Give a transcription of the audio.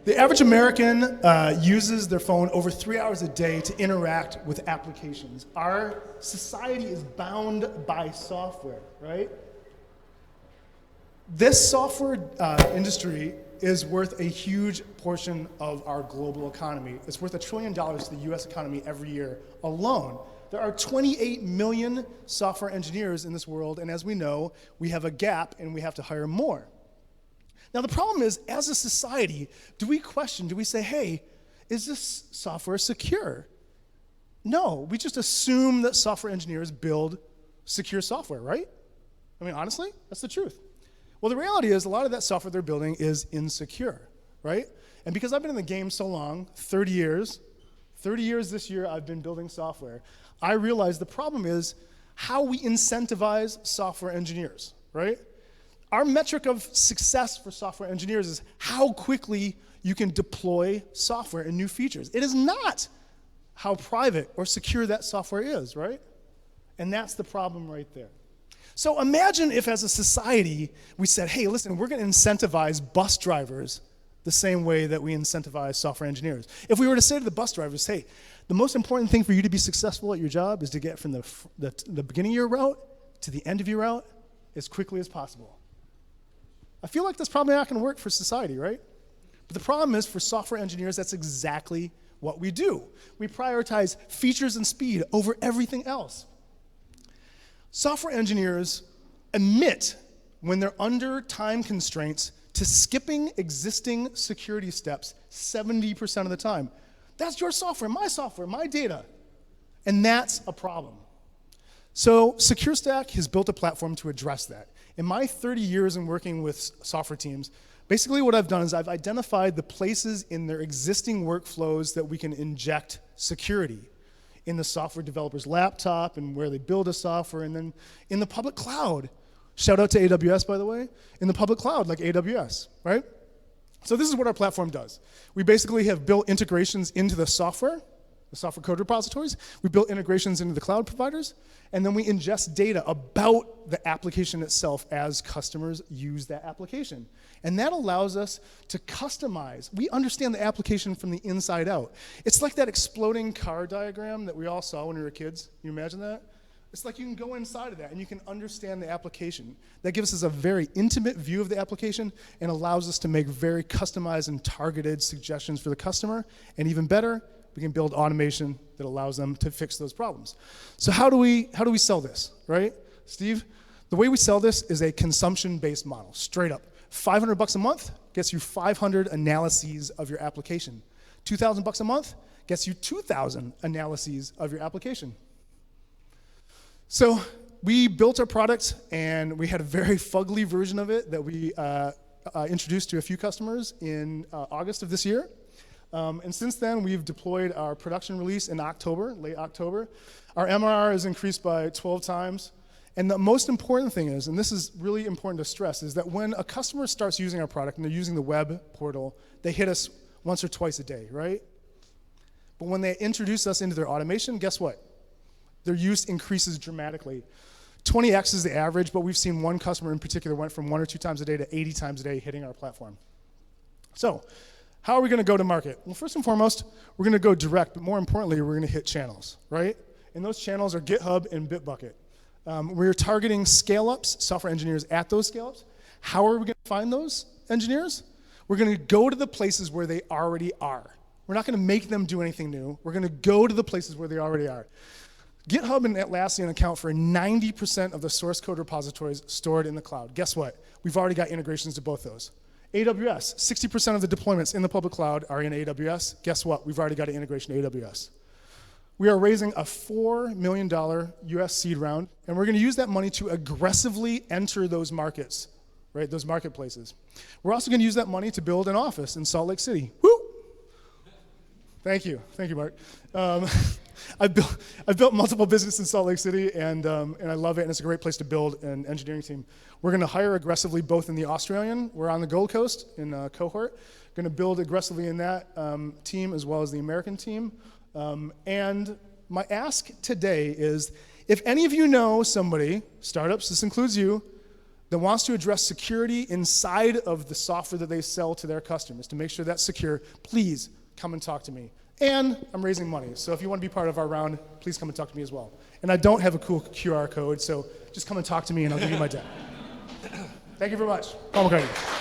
The average American uses their phone over 3 hours a day to interact with applications. Our society is bound by software, right? This software industry is worth a huge portion of our global economy. It's worth $1 trillion to the US economy every year alone. There are 28 million software engineers in this world, and as we know, we have a gap and we have to hire more. Now the problem is, as a society, do we say, hey, is this software secure? No, we just assume that software engineers build secure software, right? I mean, honestly, that's the truth. Well, the reality is a lot of that software they're building is insecure, right? And because I've been in the game so long, 30 years this year I've been building software, I realize the problem is how we incentivize software engineers, right? Our metric of success for software engineers is how quickly you can deploy software and new features. It is not how private or secure that software is, right? And that's the problem right there. So imagine if as a society we said, hey, listen, we're going to incentivize bus drivers the same way that we incentivize software engineers. If we were to say to the bus drivers, hey, the most important thing for you to be successful at your job is to get from the beginning of your route to the end of your route as quickly as possible. I feel like that's probably not going to work for society, right? But the problem is for software engineers, that's exactly what we do. We prioritize features and speed over everything else. Software engineers admit when they're under time constraints to skipping existing security steps 70% of the time. That's your software, my data. And that's a problem. So SecureStack has built a platform to address that. In my 30 years in working with software teams, basically what I've done is I've identified the places in their existing workflows that we can inject security. In the software developer's laptop and where they build a software, and then in the public cloud. Shout out to AWS, by the way. In the public cloud, like AWS, right? So this is what our platform does. We basically have built integrations into the software code repositories. We built integrations into the cloud providers, and then we ingest data about the application itself as customers use that application. And that allows us to customize. We understand the application from the inside out. It's like that exploding car diagram that we all saw when we were kids. Can you imagine that? It's like you can go inside of that and you can understand the application. That gives us a very intimate view of the application and allows us to make very customized and targeted suggestions for the customer. And even better, we can build automation that allows them to fix those problems. So how do we sell this, right? Steve, the way we sell this is a consumption-based model, straight up. $500 a month gets you 500 analyses of your application. $2,000 a month gets you 2,000 analyses of your application. So we built our product, and we had a very fugly version of it that we introduced to a few customers in August of this year. And since then, we've deployed our production release in October, late October. Our MRR has increased by 12 times. And the most important thing is, and this is really important to stress, is that when a customer starts using our product and they're using the web portal, they hit us once or twice a day, right? But when they introduce us into their automation, guess what? Their use increases dramatically. 20x is the average, but we've seen one customer in particular went from 1 or 2 times a day to 80 times a day hitting our platform. So, how are we going to go to market? Well, first and foremost, we're going to go direct, but more importantly, we're going to hit channels, right? And those channels are GitHub and Bitbucket. We're targeting scale-ups, software engineers at those scale-ups. How are we going to find those engineers? We're going to go to the places where they already are. We're not going to make them do anything new. We're going to go to the places where they already are. GitHub and Atlassian account for 90% of the source code repositories stored in the cloud. Guess what? We've already got integrations to both those. AWS, 60% of the deployments in the public cloud are in AWS. Guess what? We've already got an integration to AWS. We are raising a $4 million US seed round, and we're going to use that money to aggressively enter those markets, right? Those marketplaces. We're also going to use that money to build an office in Salt Lake City. Woo! Thank you, Mark. I've built multiple businesses in Salt Lake City, and I love it, and it's a great place to build an engineering team. We're going to hire aggressively both in the Australian, we're on the Gold Coast in a cohort, going to build aggressively in that team as well as the American team. And my ask today is, if any of you know somebody, startups, this includes you, that wants to address security inside of the software that they sell to their customers to make sure that's secure, please come and talk to me. And I'm raising money, so if you want to be part of our round, please come and talk to me as well. And I don't have a cool QR code, so just come and talk to me and I'll give you my debt. Thank you very much. Paul McCartney.